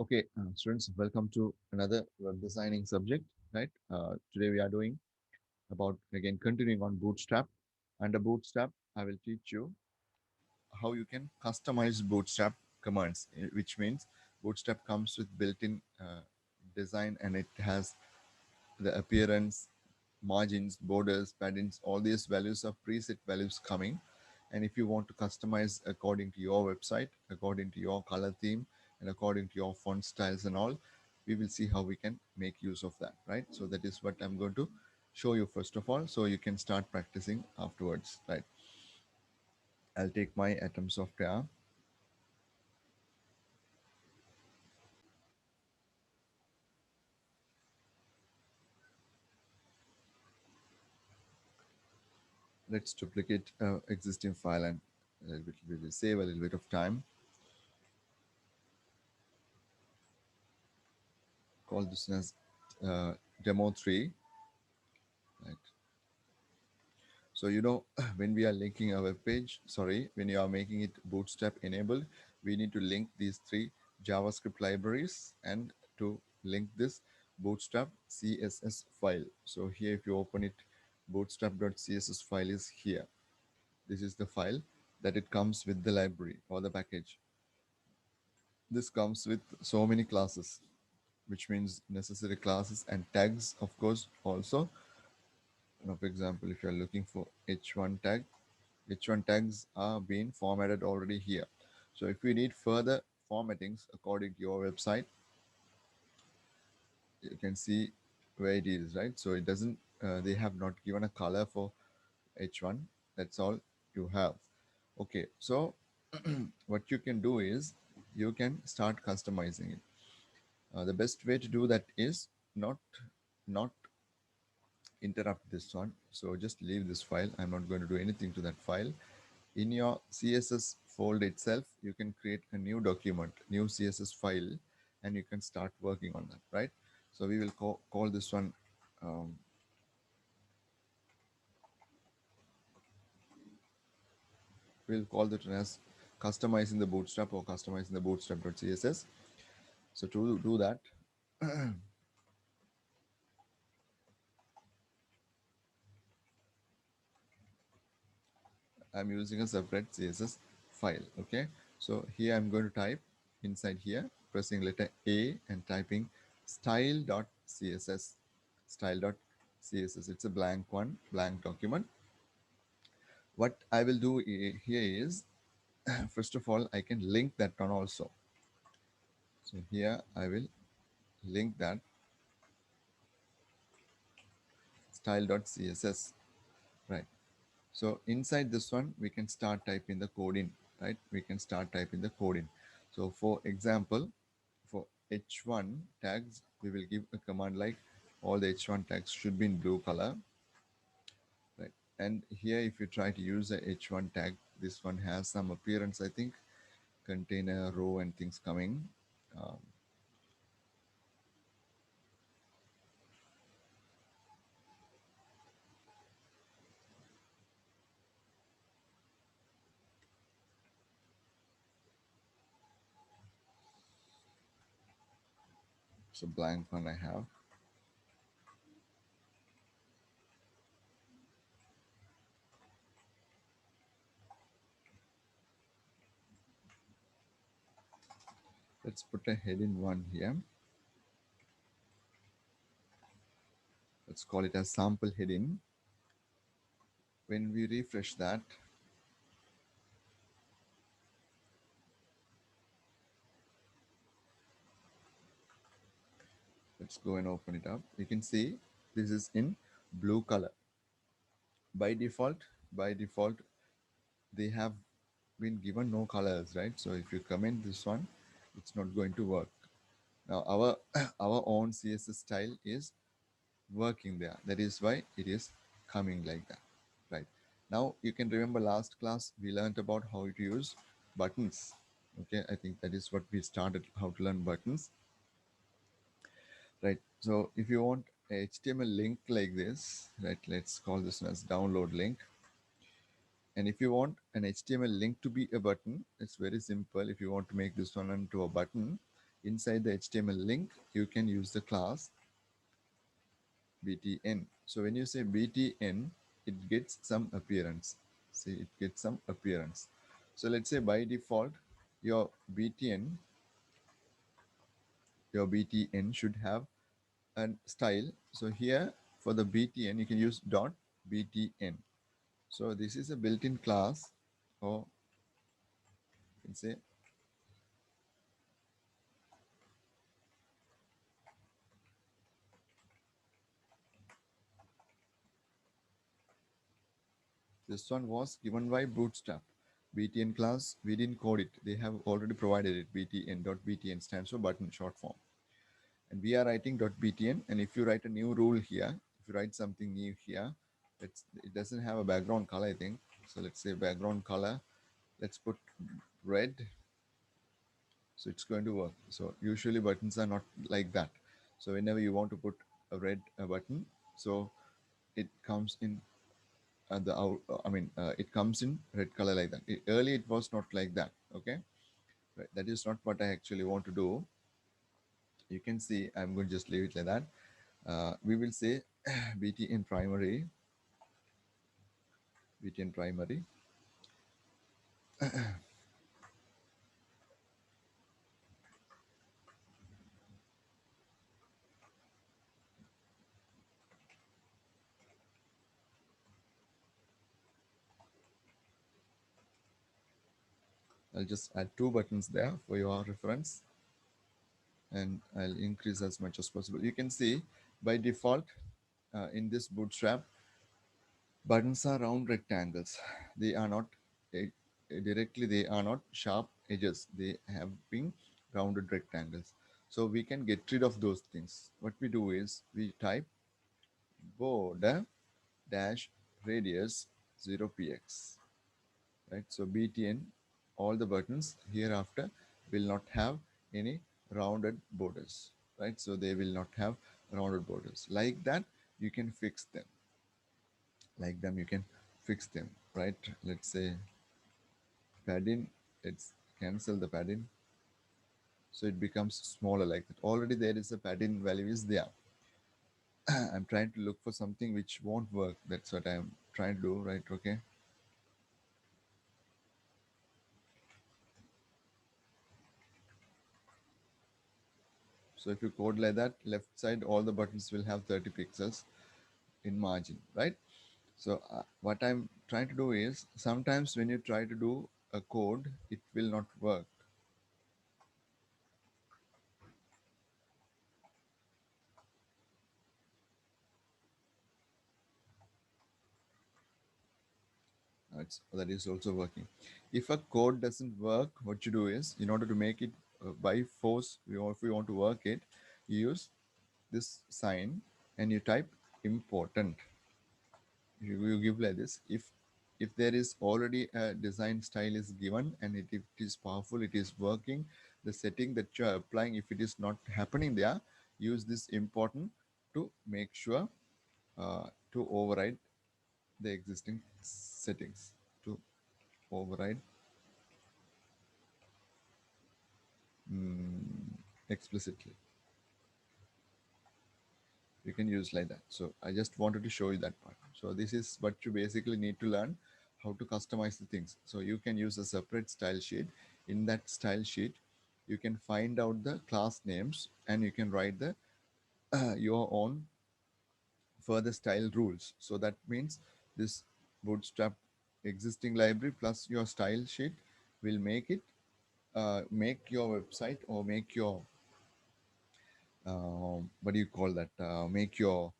Okay, students, welcome to another web designing subject, right? Today we are doing about, again, continuing on Bootstrap. Under Bootstrap, I will teach you how you can customize Bootstrap commands, which means Bootstrap comes with built-in design and it has the appearance, margins, borders, paddings, all these values are preset values coming. And if you want to customize according to your website, according to your color theme, and according to your font styles and all, we will see how we can make use of that, right? So that is what I'm going to show you first of all, so you can start practicing afterwards, right? I'll take my Atom software. Let's duplicate existing file and we will save a little bit of time. Call this as demo 3, right? So, when we are linking our web page, sorry, when you are making it Bootstrap enabled, we need to link these three JavaScript libraries and to link this Bootstrap CSS file. So here, if you open it, bootstrap.css file is here. This is the file that it comes with the library or the package. This comes with so many classes, which means necessary classes and tags, of course, also. For example, if you're looking for h1 tag, h1 tags are being formatted already here. So if we need further formattings according to your website, you can see where it is, right? So it doesn't, they have not given a color for h1. That's all you have. Okay, so what you can do is you can start customizing it. The best way to do that is not interrupt this one. So just leave this file. I'm not going to do anything to that file. In your CSS folder itself, you can create a new document, new CSS file, and you can start working on that, right? So we will call this one, um, we'll call that one as customizing the bootstrap or customizing the bootstrap.css. So to do that, I'm using a separate CSS file. Okay. So here I'm going to type inside here, pressing letter A and typing style.css. Style.css. It's a blank one, blank document. What I will do here is, first of all, I can link that one also. So here I will link that style.css, right? So inside this one, we can start typing the code in, right? We can start typing the code in. So for example, for h1 tags, we will give a command like all the h1 tags should be in blue color, right? And here, if you try to use the h1 tag, this one has some appearance, I think, container, row, and things coming. Um, so blank one I have. Let's put a heading one here. Let's call it as sample heading. When we refresh that, let's go and open it up. You can see this is in blue color. By default, they have been given no colors, right? So if you comment this one, it's not going to work. Now our our own CSS style is working there. That is why it is coming like that, right? Now you can remember last class we learned about how to use buttons. Okay, I think that is what we started, how to learn buttons, right? So if you want a HTML link like this, right, let's call this one as download link. And if you want an HTML link to be a button, it's very simple. If you want to make this one into a button, inside the HTML link, you can use the class btn. So when you say btn, it gets some appearance. See, it gets some appearance. So let's say by default, your btn, your btn should have a style. So here for the btn, you can use dot btn. So this is a built-in class, or you can say this one was given by Bootstrap. BTN class, we didn't code it. They have already provided it. BTN. BTN stands for button short form. And we are writing .btn. And if you write a new rule here, if you write something new here, it doesn't have a background color, I think. So let's say background color. Let's put red. So it's going to work. So usually buttons are not like that. So whenever you want to put a red button, so it comes in it comes in red color like that. Early it was not like that. Okay, right. That is not what I actually want to do. You can see I'm going to just leave it like that. We will say bt in primary, bt in primary. I'll just add two buttons there for your reference, and I'll increase as much as possible. You can see by default in this Bootstrap, buttons are round rectangles. They are not eh, directly, they are not sharp edges. They have been rounded rectangles. So we can get rid of those things. What we do is we type border dash radius 0px, right? So btn, all the buttons hereafter will not have any rounded borders, right? So they will not have rounded borders. Like that, you can fix them. Like them, you can fix them, right? Let's say padding, let's cancel the padding, so it becomes smaller like that. Already there is a padding value is there. I'm trying to look for something which won't work. That's what I'm trying to do, right? Okay, so if you code like that, left side all the buttons will have 30 pixels in margin, right? So what I'm trying to do is, sometimes when you try to do a code, it will not work. That is also working. If a code doesn't work, what you do is, in order to make it by force, if you want to work it, you use this sign and you type important. You give like this. If there is already a design style is given, and it is powerful, it is working, the setting that you are applying, if it is not happening there, use this important to make sure to override the existing settings, to override explicitly. You can use like that. So I just wanted to show you that part. So this is what you basically need to learn, how to customize the things. So you can use a separate style sheet. In that style sheet, you can find out the class names, and you can write the your own further style rules. So that means this Bootstrap existing library plus your style sheet will make it make your website, or make your what do you call that? Make your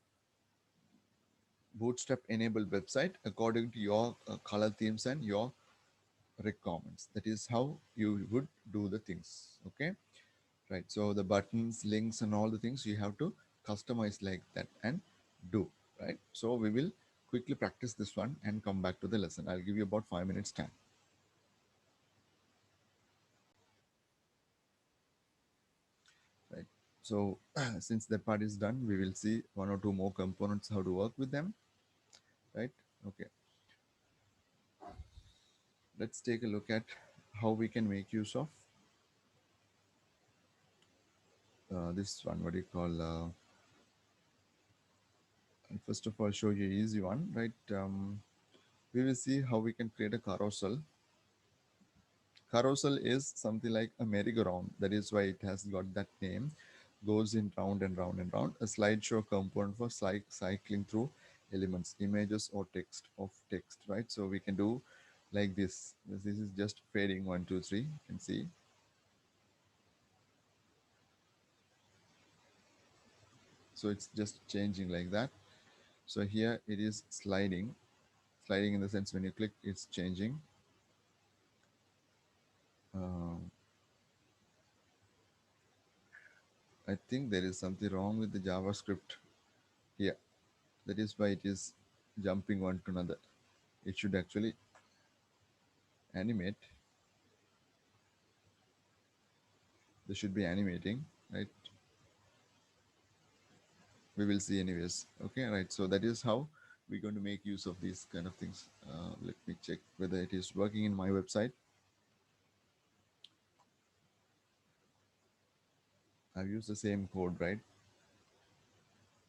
Bootstrap enabled website according to your color themes and your requirements. That is how you would do the things. Okay, right? So the buttons, links, and all the things you have to customize like that and do, right? So we will quickly practice this one and come back to the lesson. I'll give you about 5 minutes time, right? So since that part is done, we will see one or two more components, how to work with them, right? Okay, let's take a look at how we can make use of this one, what do you call, and first of all, show you easy one, right? We will see how we can create a carousel. Carousel is something like a merry-go-round. That is why it has got that name. Goes in round and round and round. A slideshow component for cycling through elements, images or text of text, right? So we can do like this. This is just fading 1, 2, 3. You can see. So it's just changing like that. So here it is sliding. Sliding in the sense when you click, it's changing. Um, I think there is something wrong with the JavaScript here. That is why it is jumping one to another. It should actually animate. They should be animating, right? We will see anyways. Okay, right. So that is how we're going to make use of these kind of things. Let me check whether it is working in my website. I've used the same code, right?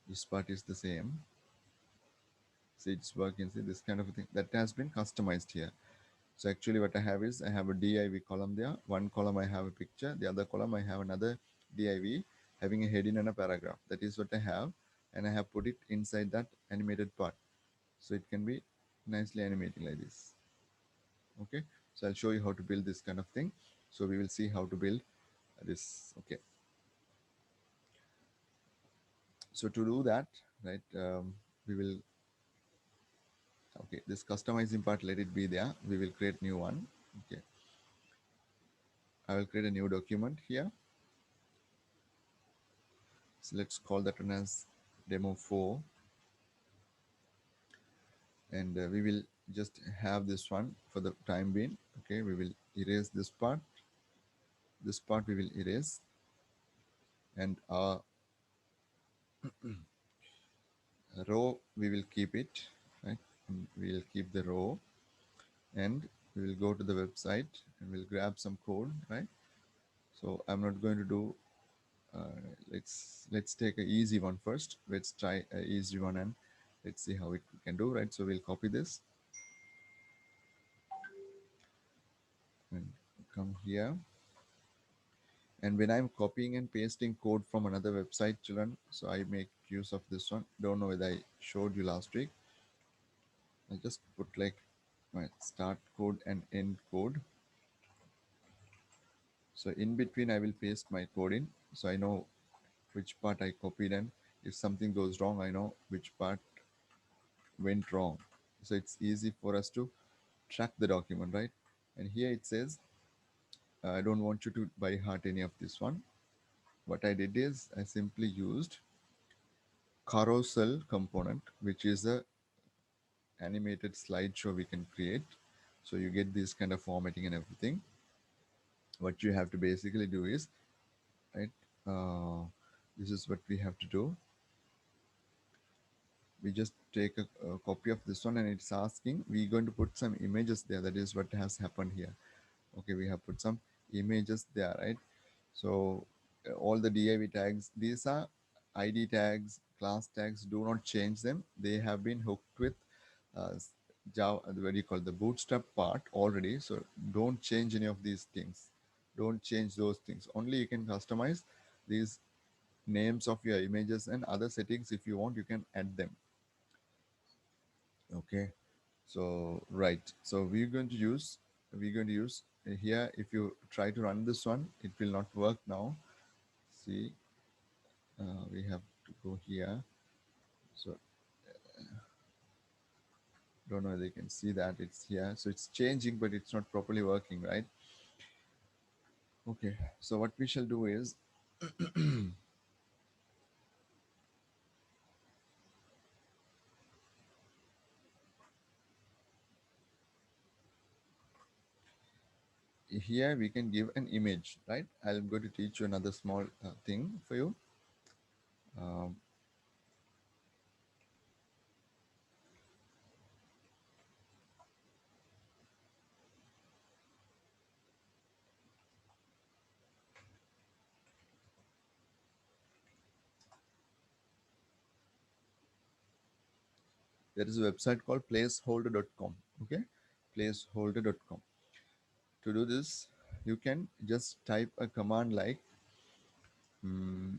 This part is the same. See, it's working. See, this kind of thing that has been customized here. So actually what I have is I have a div column there. One column I have a picture. The other column I have another div having a heading and a paragraph. That is what I have. And I have put it inside that animated part. So it can be nicely animating like this. Okay. So I'll show you how to build this kind of thing. So we will see how to build this. Okay. So to do that, right, we will, okay, this customizing part, let it be there. We will create new one. Okay. I will create a new document here. So let's call that one as demo 4, and we will just have this one for the time being. Okay, we will erase this part. This part we will erase, and our row we will keep it, right? And we will keep the row, and we will go to the website and we'll grab some code, right? So I'm not going to do. Let's take a easy one first. Let's try a easy one and let's see how it can do, right? So we'll copy this and come here. And when I'm copying and pasting code from another website, children, so I make use of this one. Don't know whether I showed you last week. I just put like my start code and end code. So in between, I will paste my code in. So I know which part I copied, and if something goes wrong, I know which part went wrong. So it's easy for us to track the document, right? And here it says, I don't want you to by heart any of this one. What I did is I simply used carousel component, which is a animated slideshow we can create. So you get this kind of formatting and everything. What you have to basically do is, right, this is what we have to do. We just take a copy of this one and it's asking, we're going to put some images there. That is what has happened here. Okay, we have put some images there, right? So all the div tags, these are id tags, class tags, do not change them. They have been hooked with uh, Java, what do you call, the bootstrap part already. So don't change any of these things. Don't change those things. Only you can customize these names of your images and other settings. If you want, you can add them. Okay. So right. So we're going to use here. If you try to run this one, it will not work now. See, we have to go here. So don't know whether you can see that it's here. So it's changing, but it's not properly working, right? Okay. So what we shall do is here we can give an image, right? I'm going to teach you another small thing for you. Um, There is a website called placeholder.com. Okay, placeholder.com. To do this, you can just type a command like, mm,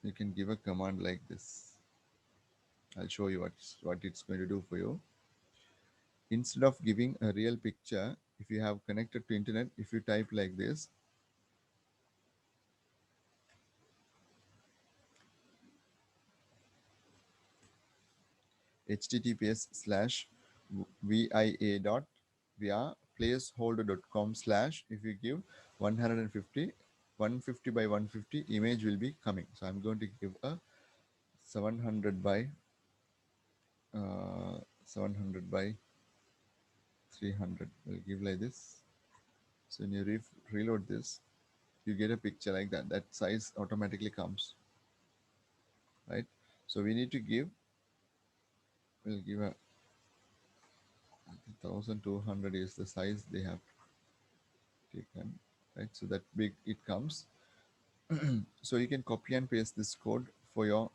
you can give a command like this. I'll show you what it's going to do for you. Instead of giving a real picture, if you have connected to internet, if you type like this, https slash via dot via placeholder.com slash, if you give 150, 150 by 150 image will be coming. So I'm going to give a 700 by 700 by 300. We'll give like this. So when you reload this, you get a picture like that. That size automatically comes, right? So we need to give, we'll give a 1200 is the size they have taken, right? So that big it comes. So you can copy and paste this code for your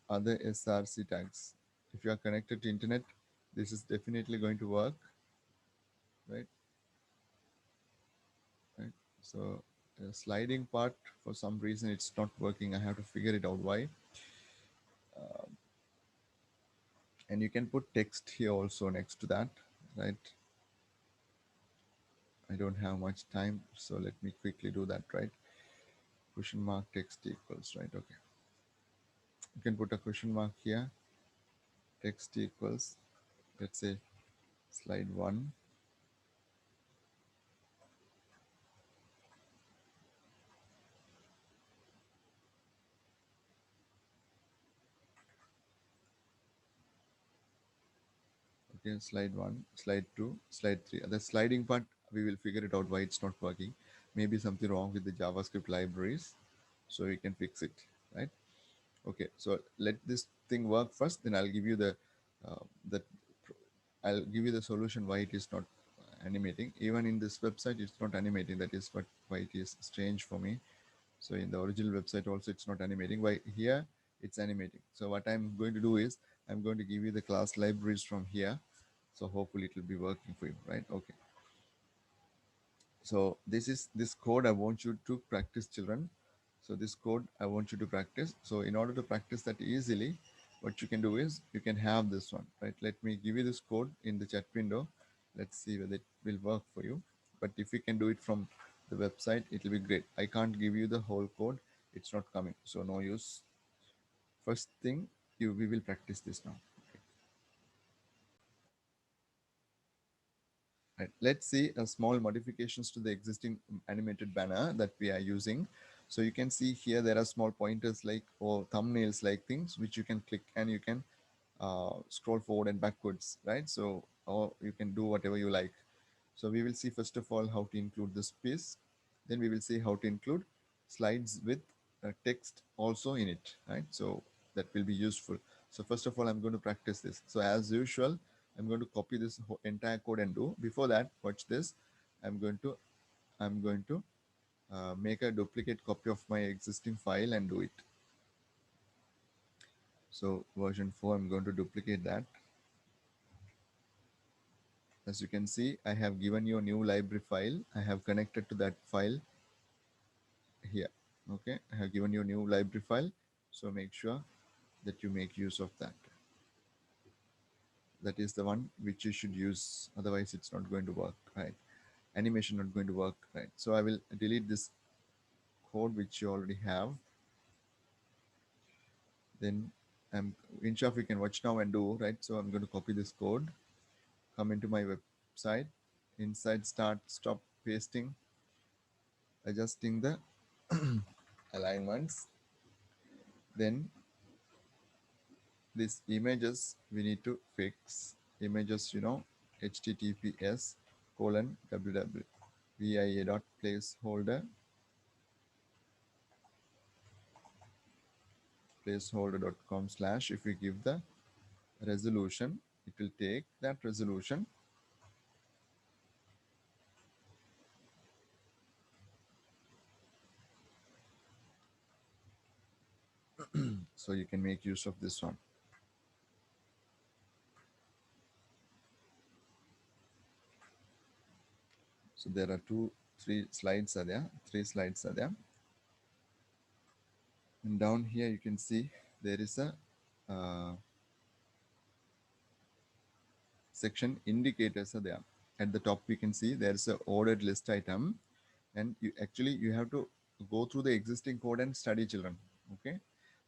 other SRC tags. If you are connected to internet, this is definitely going to work, right? Right. So the sliding part, for some reason, it's not working. I have to figure it out why. And you can put text here also next to that, right? I don't have much time, so let me quickly do that, right? Question mark text equals, right? Okay. You can put a question mark here. Text equals, let's say, slide 1. Okay, slide 1, slide 2, slide 3. The sliding part, we will figure it out why it's not working. Maybe something wrong with the JavaScript libraries, so we can fix it, right? Okay, so let this thing work first, then I'll give you the I'll give you the solution why it is not animating. Even in this website, it's not animating. That is what why it is strange for me. So in the original website also, it's not animating. Why here it's animating? So what I'm going to do is I'm going to give you the class libraries from here. So hopefully it will be working for you, right? Okay. So this is this code I want you to practice, children. So this code I want you to practice. So in order to practice that easily, what you can do is you can have this one, right? Let me give you this code in the chat window. Let's see whether it will work for you. But if you can do it from the website, it will be great. I can't give you the whole code. It's not coming. So no use. First thing, we will practice this now. Right. Let's see a small modifications to the existing animated banner that we are using. So you can see here there are small pointers like or thumbnails like things which you can click and you can scroll forward and backwards, right? So or you can do whatever you like. So we will see first of all how to include this piece. Then we will see how to include slides with text also in it, right? So that will be useful. So first of all, I'm going to practice this. So as usual, I'm going to copy this entire code and do. Before that, watch this. I'm going to make a duplicate copy of my existing file and do it. So version 4, I'm going to duplicate that. As you can see, I have given you a new library file. I have connected to that file here. Okay, I have given you a new library file. So make sure that you make use of that. That is the one which you should use. Otherwise, it's not going to work, right? Animation not going to work, right? So I will delete this code which you already have. Then I'm in shop you can watch now and do, right? So I'm going to copy this code, come into my website, inside start, stop pasting, adjusting the alignments. Then these images we need to fix. Images, https colon www via dot placeholder placeholder.com slash. If we give the resolution, it will take that resolution. So you can make use of this one. So there are three slides are there. Three slides are there. And down here you can see there is a section indicators are there. At the top we can see there's a ordered list item, and you have to go through the existing code and study, children. Okay,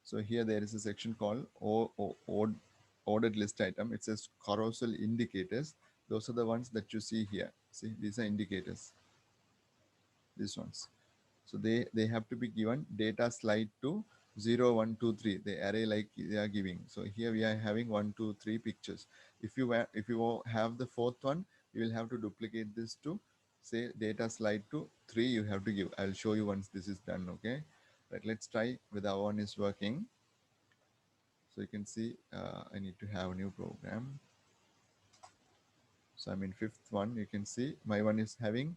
so here there is a section called ordered list item. It says carousel indicators. Those are the ones that you see here. See, these are indicators, these ones. So they have to be given data slide to 0, 1, 2, 3, the array like they are giving. So here we are having 1, 2, 3 pictures. If you have the fourth one, you will have to duplicate this to say data slide to 3 you have to give. I'll show you once this is done. Okay, right, let's try whether our one is working. So you can see I need to have a new program. So I'm in fifth one. You can see my one is having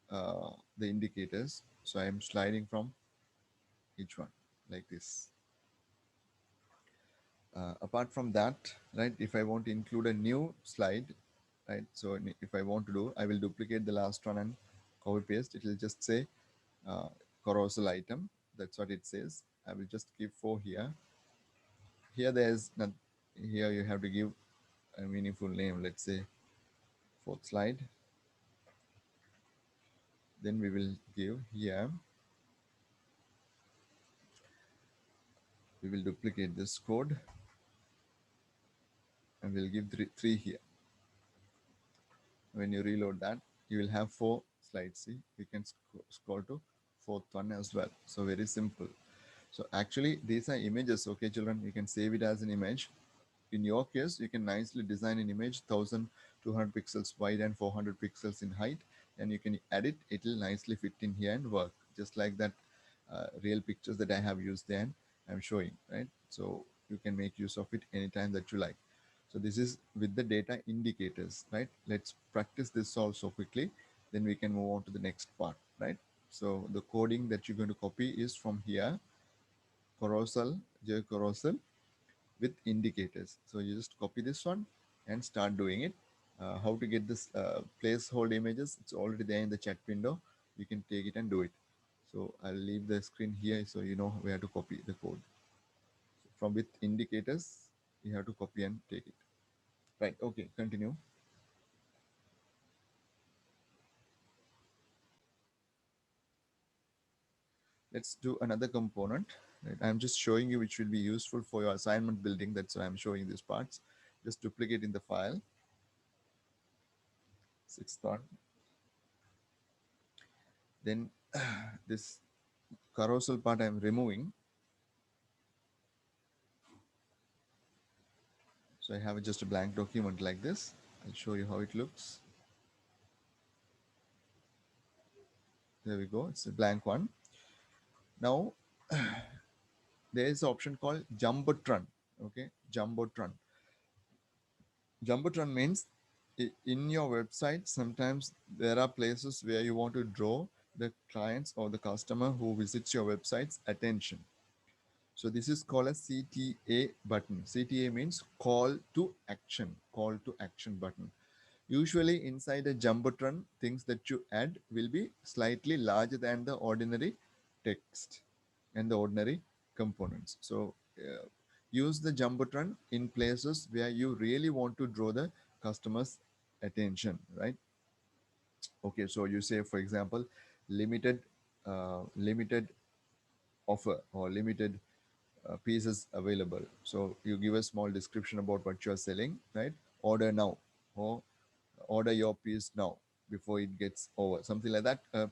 the indicators. So I'm sliding from each one like this. Apart from that, right, if I want to include a new slide, right, so if I want to do, I will duplicate the last one and copy paste. It will just say uh, carousel item. That's what it says. I will just give 4 here. Here there's not, here you have to give a meaningful name. Let's say fourth slide. Then we will give here, we will duplicate this code and we'll give three here. When you reload that, you will have 4 slides. See, we can scroll to fourth one as well. So very simple. So actually these are images. Okay, children, you can save it as an image. In your case, you can nicely design an image 1200 pixels wide and 400 pixels in height, and you can add it. It will nicely fit in here and work just like that real pictures that I have used there and I'm showing, right? So you can make use of it anytime that you like. So this is with the data indicators, right? Let's practice this also quickly. Then we can move on to the next part, right? So the coding that you're going to copy is from here, carousel, JCarousel with indicators. So you just copy this one and start doing it. How to get this placeholder images? It's already there in the chat window. You can take it and do it. So I'll leave the screen here so you know where to copy the code. From with indicators, you have to copy and take it. Right, okay, continue. Let's do another component. Right? I'm just showing you which will be useful for your assignment building. That's why I'm showing these parts. Just duplicate in the file. Sixth one. Then this carousel part I'm removing. So I have just a blank document like this. I'll show you how it looks. There we go. It's a blank one. Now there is an option called Jumbotron. Okay, Jumbotron. Jumbotron means in your website, sometimes there are places where you want to draw the clients or the customer who visits your website's attention. So this is called a CTA button. CTA means call to action, call to action button. Usually inside a Jumbotron, things that you add will be slightly larger than the ordinary text and the ordinary components. So use the Jumbotron in places where you really want to draw the customer's attention, right? Okay, so you say, for example, limited offer or limited pieces available. So you give a small description about what you are selling, right? Order now, or order your piece now before it gets over, something like that.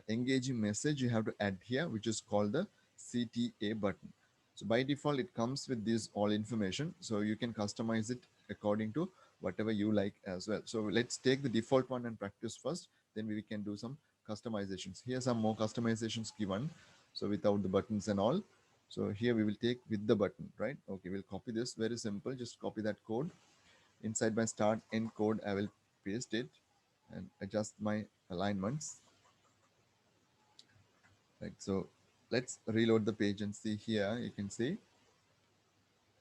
Engaging message you have to add here, which is called the CTA button. So by default it comes with this all information, so you can customize it according to whatever you like as well. So let's take the default one and practice first, then we can do some customizations. Here some more customizations given, so without the buttons and all. So here we will take with the button, right? Okay, we'll copy this. Very simple, just copy that code. Inside my start end code I will paste it and adjust my alignments. Right, so let's reload the page and see. Here you can see,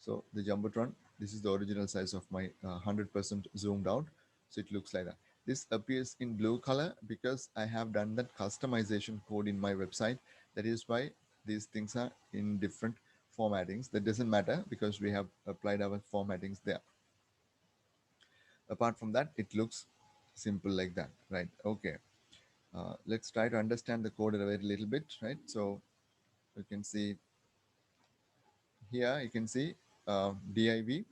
so the Jumbotron, this is the original size of my 100% zoomed out, so it looks like that. This appears in blue color because I have done that customization code in my website. That is why these things are in different formattings. That doesn't matter because we have applied our formattings there. Apart from that, it looks simple like that, right? Okay. Let's try to understand the code a very little bit, right? So you can see here, you can see div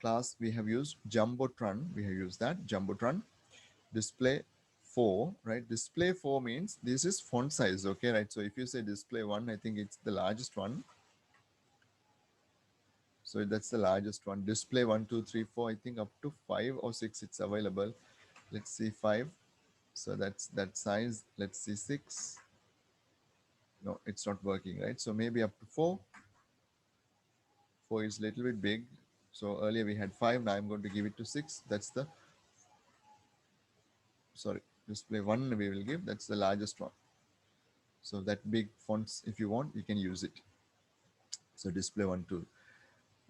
class we have used jumbotron. We have used that jumbotron. Display 4, right? Display 4 means this is font size, okay, right? So if you say display 1, I think it's the largest one. So that's the largest one. Display 1, 2, 3, 4, I think up to 5 or 6 it's available. Let's see 5. So that's that size. Let's see 6. No, it's not working, right? So maybe up to 4. 4 is a little bit big. So earlier we had 5. Now I'm going to give it to 6. That's the, sorry, display 1 we will give. That's the largest one. So that big fonts, if you want, you can use it. So display 1, 2.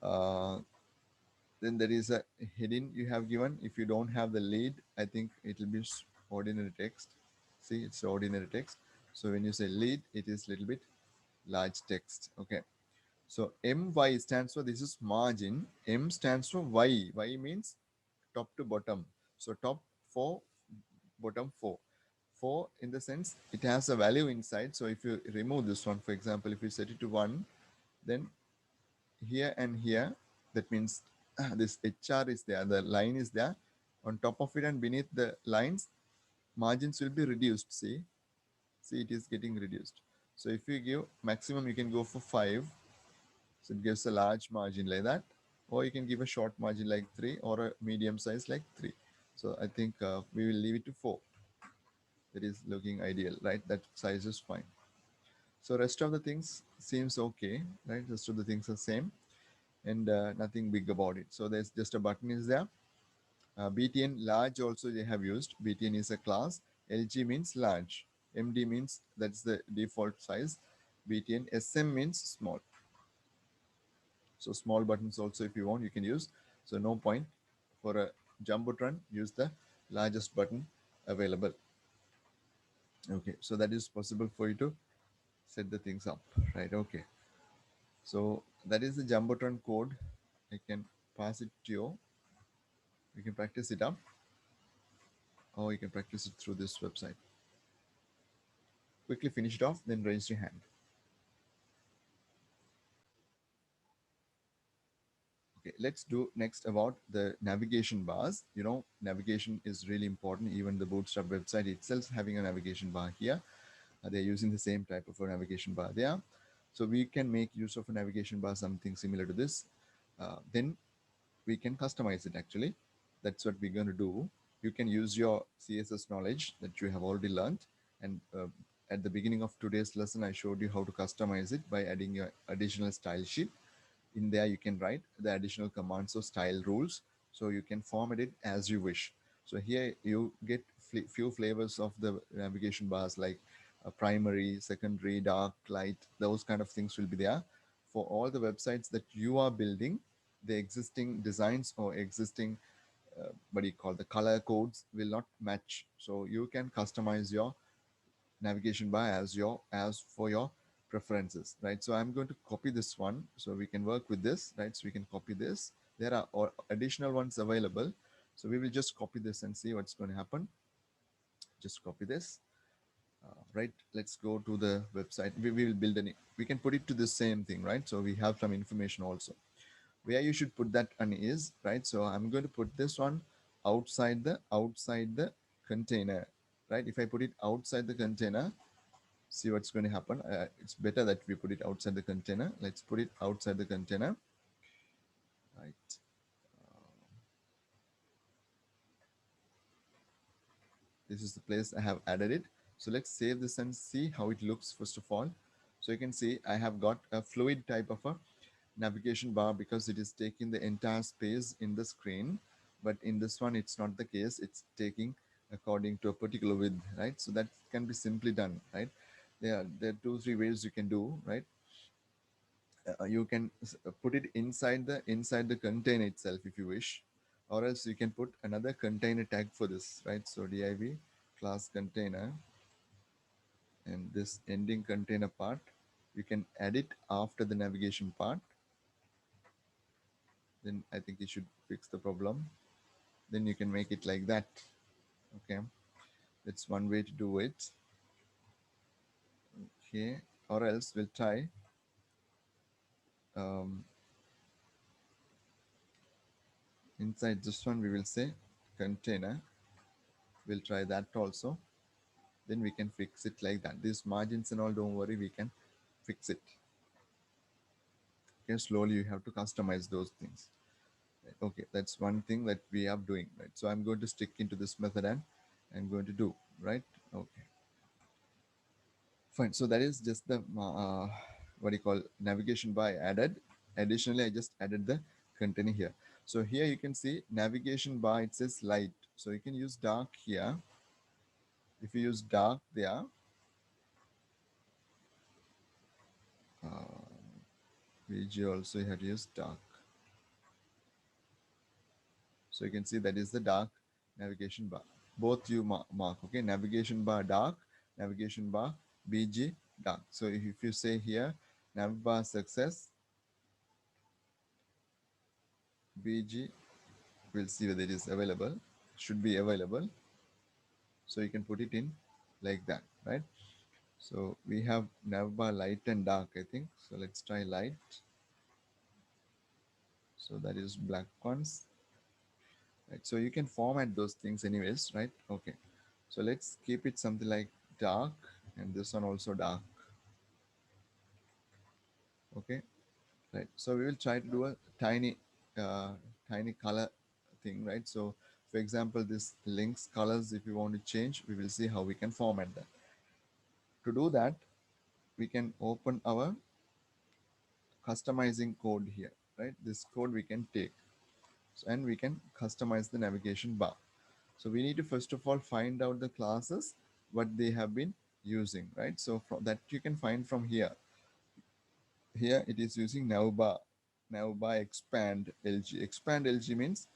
Uh, then there is a heading you have given. If you don't have the lead, I think it will be ordinary text. See, it's ordinary text. So when you say lead, it is little bit large text. Okay. So MY stands for, this is margin. M stands for Y. Y means top to bottom. So top 4, bottom 4. 4 in the sense it has a value inside. So if you remove this one, for example, if you set it to 1, then here and here, that means this HR is there, the line is there. On top of it and beneath the lines, margins will be reduced. See, it is getting reduced. So if you give maximum, you can go for 5. So it gives a large margin like that. Or you can give a short margin like 3 or a medium size like 3. So I think we will leave it to 4. That is looking ideal, right? That size is fine. So rest of the things seems okay, right? Rest of the things are same and nothing big about it. So there's just a button is there. BTN large also they have used. BTN is a class. LG means large. MD means that's the default size. BTN SM means small. So small buttons also if you want you can use. So no point for a jumbotron use the largest button available. Okay, so that is possible for you to set the things up, right? Okay, so that is the jumbotron code. I can pass it to you. You can practice it up, or you can practice it through this website. Quickly finish it off, then raise your hand. Okay, let's do next about the navigation bars. You know, navigation is really important. Even the Bootstrap website itself having a navigation bar here. They're using the same type of a navigation bar there. So we can make use of a navigation bar, something similar to this. Then we can customize it actually. That's what we're going to do. You can use your CSS knowledge that you have already learned. And at the beginning of today's lesson, I showed you how to customize it by adding your additional style sheet. In there, you can write the additional commands or style rules. So you can format it as you wish. So here you get few flavors of the navigation bars like primary, secondary, dark, light, those kind of things will be there. For all the websites that you are building, the existing designs or existing what do you call the color codes will not match. So you can customize your navigation bar as for your preferences, right? So I'm going to copy this one so we can work with this, right? So we can copy this. There are additional ones available. So we will just copy this and see what's going to happen. Just copy this. Right, let's go to the website. We will build we can put it to the same thing, right? So we have some information also where you should put that one is, right? So I'm going to put this one outside the container, right? If I put it outside the container, see what's going to happen. It's better that we put it outside the container. Let's put it outside the container, right? This is the place I have added it. So let's save this and see how it looks first of all. So you can see I have got a fluid type of a navigation bar because it is taking the entire space in the screen. But in this one, it's not the case. It's taking according to a particular width, right? So that can be simply done, right? There are 2 3 ways you can do, right? You can put it inside the container itself if you wish. or else you can put another container tag for this, right? So div class container, and this ending container part, you can add it after the navigation part. Then I think it should fix the problem. Then you can make it like that. Okay, that's one way to do it. Okay, or else we'll try um, inside this one we will say container. We'll try that also. Then we can fix it like that. These margins and all, don't worry, we can fix it. Okay, slowly you have to customize those things. Okay, that's one thing that we are doing, right? So I'm going to stick into this method and I'm going to do, right? Okay, fine. So that is just the what do you call navigation bar added. Additionally, I just added the container here. So here you can see navigation bar, it says light, so you can use dark here. If you use dark there, VG also you have to use dark. So you can see that is the dark navigation bar. Both you mark, okay? Navigation bar dark, navigation bar BG dark. So if you say here, nav bar success, BG, we'll see whether it is available. Should be available. So you can put it in like that, right? So we have nav bar light and dark, I think. So let's try light. So that is black ones, right? So you can format those things anyways, right? Okay. So let's keep it something like dark, and this one also dark. Okay, right. So we will try to do a tiny, uh, tiny color thing, right? So for example, this links colors, if you want to change, we will see how we can format that. To do that, we can open our customizing code here, right? This code we can take, and we can customize the navigation bar. So we need to first of all find out the classes, what they have been using, right? So from that you can find from here. Here it is using navbar, navbar expand LG. Expand LG means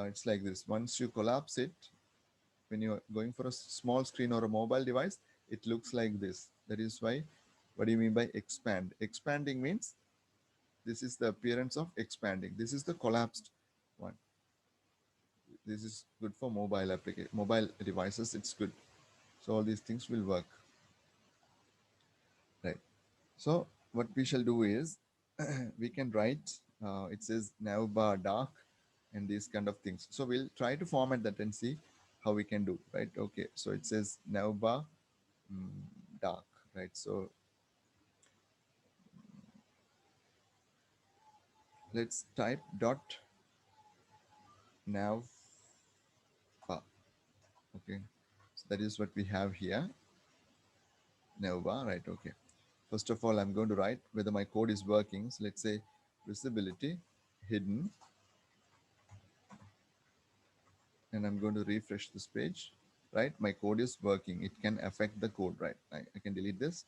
it's like this. Once you collapse it, when you're going for a small screen or a mobile device, it looks like this. That is why, what do you mean by expand? Expanding means this is the appearance of expanding. This is the collapsed one. This is good for mobile application, mobile devices. It's good. So all these things will work, right? So what we shall do is we can write, it says navbar dark and these kind of things. So we'll try to format that and see how we can do, right? Okay, so it says navbar dark, right? So let's type dot navbar. Okay, so that is what we have here, navbar, right? Okay. First of all, I'm going to write whether my code is working. So let's say visibility hidden, and I'm going to refresh this page, right? My code is working. It can affect the code, right? I can delete this.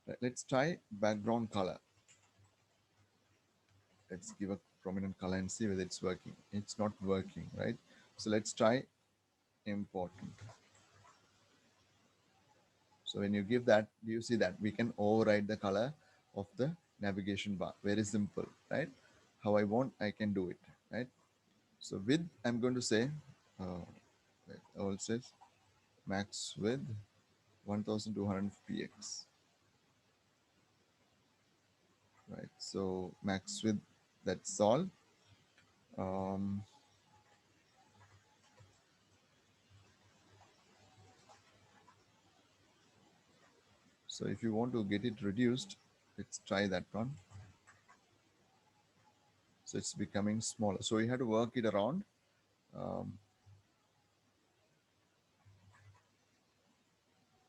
Right, let's try background color. Let's give a prominent color and see whether it's working. It's not working, right? So let's try important. So when you give that, do you see that we can override the color of the navigation bar? Very simple, right? How I want, I can do it, right? So width, I'm going to say, uh, all says max width 1200 px, right? So max width, that's all. Um, so if you want to get it reduced, let's try that one. So it's becoming smaller. So you have to work it around. Um,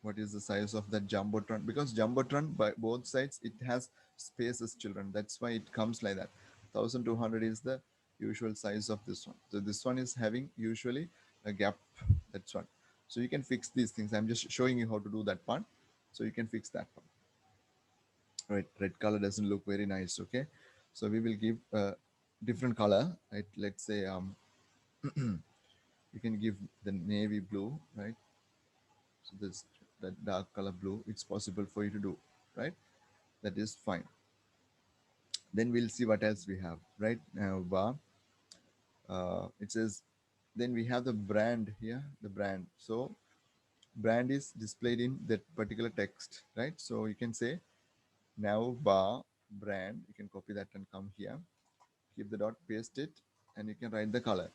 what is the size of that jumbotron? Because jumbotron by both sides it has spaces, children. That's why it comes like that. 1200 is the usual size of this one. So this one is having usually a gap. That's one. So you can fix these things. I'm just showing you how to do that part. So you can fix that part. Right, red color doesn't look very nice. Okay, so we will give. different color, right? Let's say you can give the navy blue, right? So this that dark color blue, it's possible for you to do, right? That is fine. Then we'll see what else we have, right? Now, it says, then we have the brand here, the brand. So brand is displayed in that particular text, right? So you can say now bar brand. You can copy that and come here, keep the dot, paste it, and you can write the color.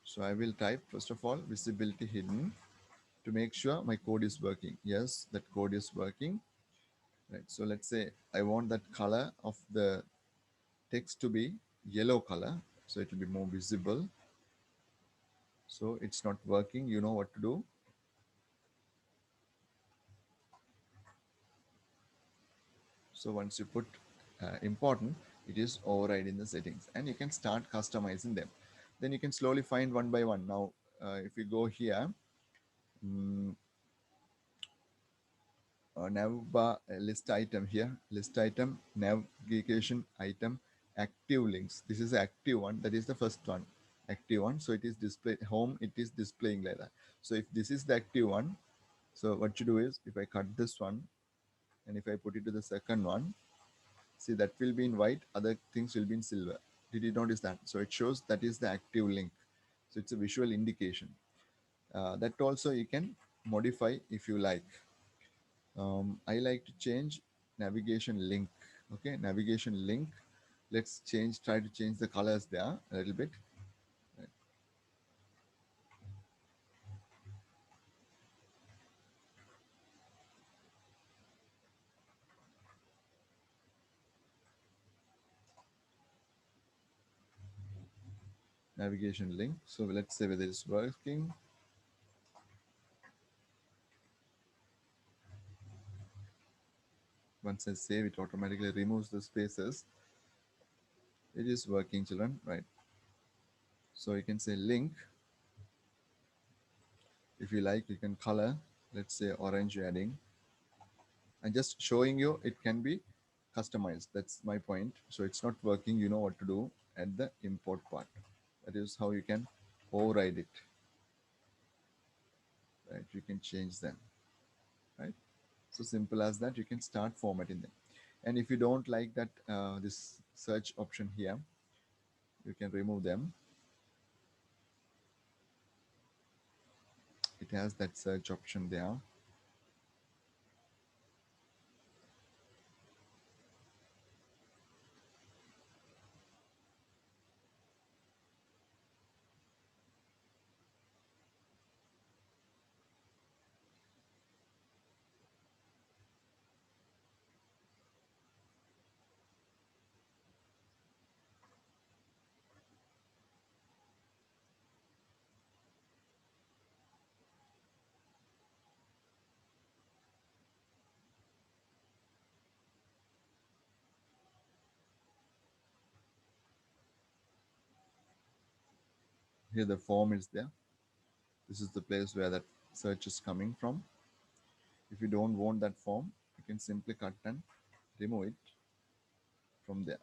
So I will type first of all visibility hidden to make sure my code is working. Yes, that code is working. Right. So let's say I want that color of the text to be yellow color, so it will be more visible. So it's not working. You know what to do. So once you put important, it is override the settings, and you can start customizing them. Then you can slowly find one by one. Now, if we go here, mm, navbar list item here, list item, navigation item, active links. This is the active one. That is the first one, active one. So it is display home. It is displaying like that. So if this is the active one, so what you do is if I cut this one and if I put it to the second one, see that will be in white, other things will be in silver. Did you notice that? So it shows that is the active link. So it's a visual indication. That also you can modify if you like. I like to change navigation link. Okay, navigation link. Let's try to change the colors there a little bit. Right. Navigation link. So let's say whether it's working. Once I save, it automatically removes the spaces. It is working, children, right? So you can say link. If you like, you can color. Let's say orange adding. And just showing you it can be customized. That's my point. So it's not working, you know what to do at the import part. That is how you can override it, right? You can change them, right? So simple as that. You can start formatting them. And if you don't like that this search option here, you can remove them. It has that search option there. Here the form is there. This is the place where that search is coming from. If you don't want that form, you can simply cut and remove it from there.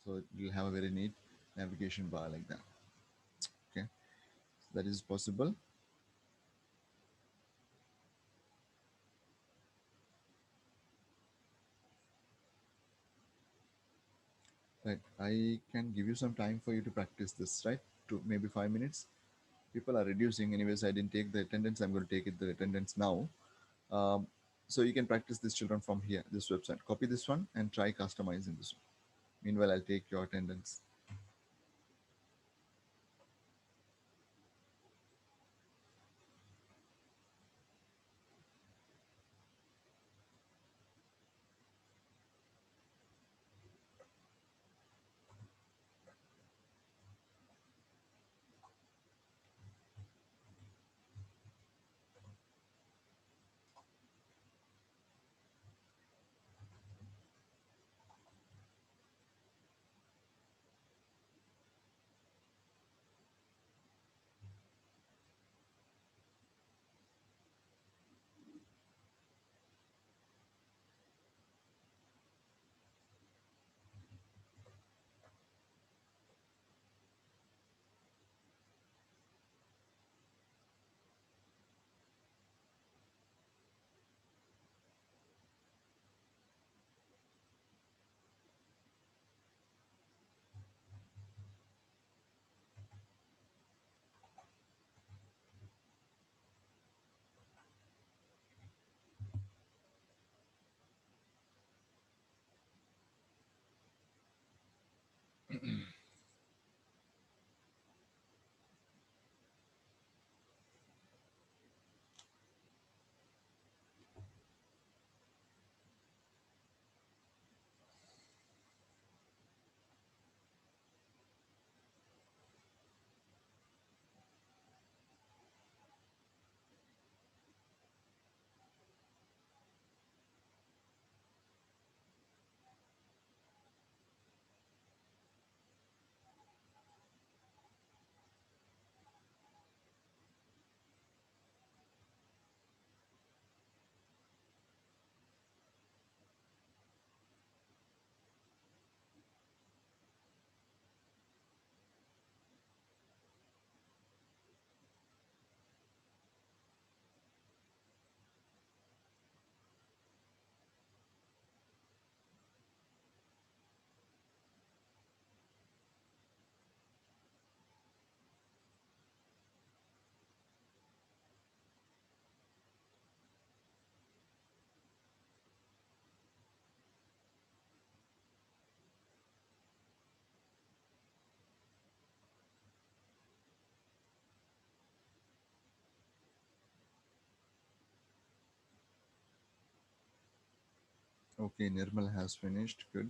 So it will have a very neat navigation bar like that. Okay, so that is possible. Right, I can give you some time for you to practice this, right? To maybe 5 minutes. People are reducing. Anyways, I didn't take the attendance. I'm going to take it the attendance now. Um, so you can practice this, children, from here, this website. Copy this one and try customizing this one. Meanwhile, I'll take your attendance. Okay, Nirmal has finished. Good.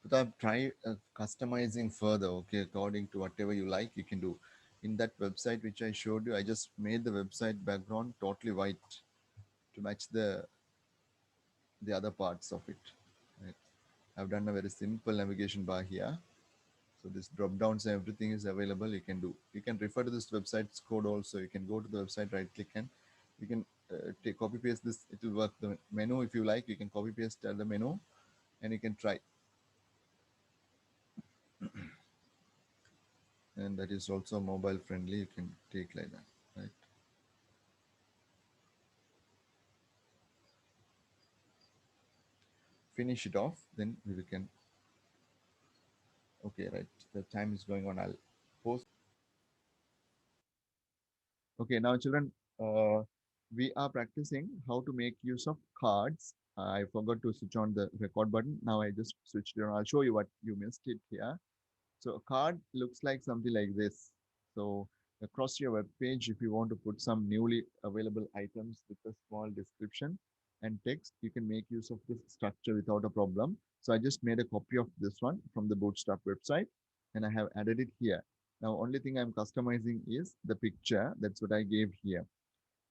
But I've tried customizing further. Okay, according to whatever you like, you can do. In that website which I showed you, I just made the website background totally white to match the other parts of it. Right. I've done a very simple navigation bar here. So this drop downs and everything is available. You can do. You can refer to this website's code also. You can go to the website, right click, and you can take copy paste this. It will work. The menu, if you like, you can copy paste the menu, and you can try. And that is also mobile friendly. You can take like that, right? Finish it off. Then we can. Okay, right. The time is going on. I'll post. Okay, now children, we are practicing how to make use of cards. I forgot to switch on the record button. Now I just switched it on. I'll show you what you missed it here. So a card looks like something like this. So across your web page, if you want to put some newly available items with a small description and text, you can make use of this structure without a problem. So I just made a copy of this one from the Bootstrap website and I have added it here. Now, only thing I'm customizing is the picture. That's what I gave here.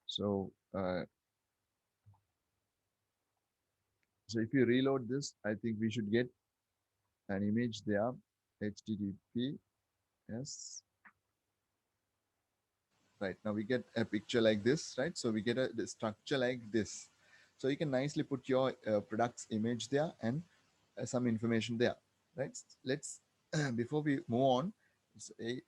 So, so if you reload this, I think we should get an image there. HTTPS. Right, now we get a picture like this, right? So we get the structure like this. So you can nicely put your product's image there and some information there, right? Let's before we move on,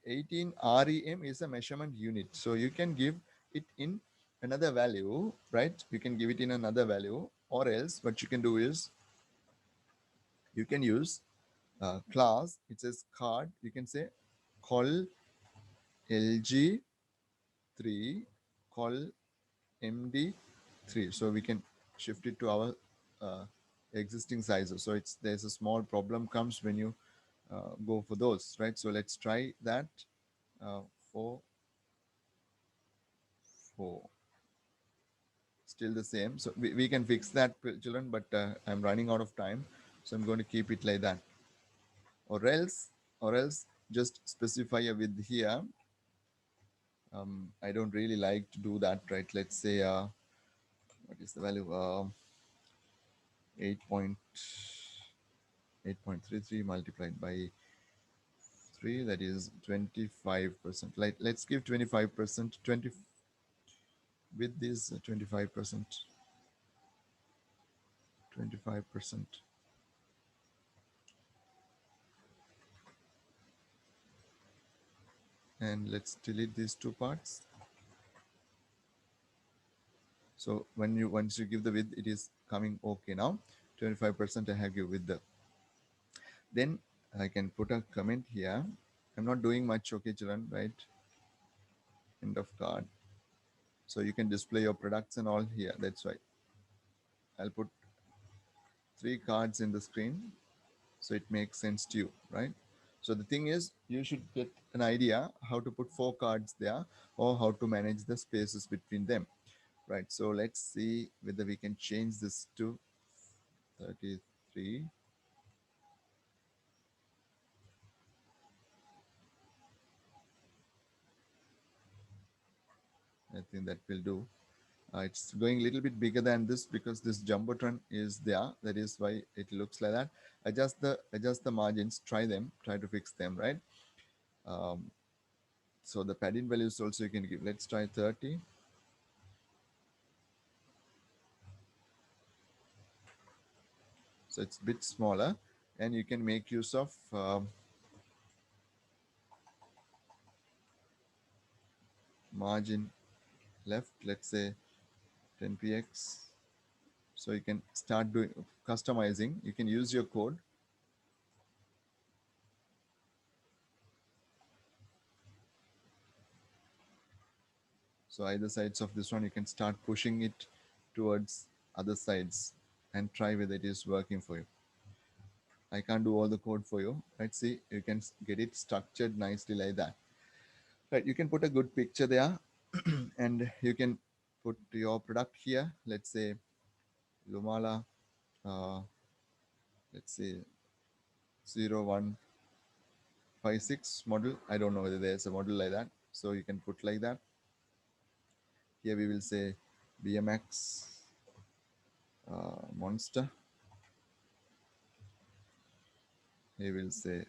18 rem is a measurement unit, so you can give it in another value, right? You can give it in another value, or else what you can do is you can use class. It says card, you can say call lg3, call MD3. So we can shift it to our uh, existing sizes. So it's there's a small problem comes when you go for those, right? So let's try that. Uh, 4, 4, still the same. So we can fix that, children, but I'm running out of time. So I'm going to keep it like that. Or else, or else just specify a width here. I don't really like to do that, right? Let's say, what is the value? 8 point 8.33 multiplied by 3, that is 25%. Like, let's give 25%, 20 with this 25%, 25%. And let's delete these two parts. So when you once you give the width, it is coming okay now. 25% I have give with the. Then I can put a comment here. I'm not doing much, okay, children, right? End of card. So you can display your products and all here. That's why I'll put 3 cards in the screen, so it makes sense to you, right? So the thing is, you should get an idea how to put 4 cards there or how to manage the spaces between them, right? So let's see whether we can change this to 33. I think that will do. It's going a little bit bigger than this because this jumbotron is there. That is why it looks like that. Adjust the margins. Try to fix them, right? Um, so the padding values also you can give. Let's try 30. So it's a bit smaller, and you can make use of margin left, let's say 10px. So you can start doing customizing. You can use your code. So either sides of this one, you can start pushing it towards other sides and try whether it is working for you. I can't do all the code for you. Let's see, you can get it structured nicely like that. Right, you can put a good picture there and you can put your product here. Let's say Lumala uh, let's say 0156 model. I don't know whether there's a model like that, so you can put like that. Here we will say BMX monster. He will say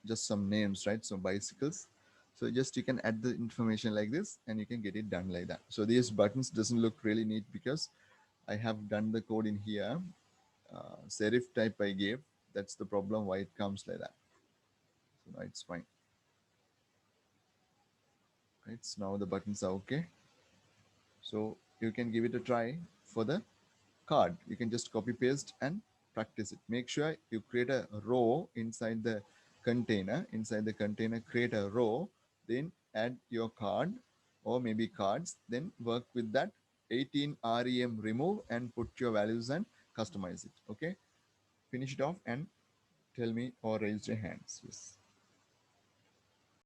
just some names, right? So bicycles. So just you can add the information like this and you can get it done like that. So these buttons doesn't look really neat because I have done the code in here. Serif type I gave. That's the problem why it comes like that. So now it's fine. Right. So now the buttons are okay. So you can give it a try for the card. You can just copy paste and practice it. Make sure you create a row inside the container. Inside the container, create a row, then add your card or maybe cards, then work with that 18 rem remove and put your values and customize it. Okay, finish it off and tell me or raise your hands. Yes.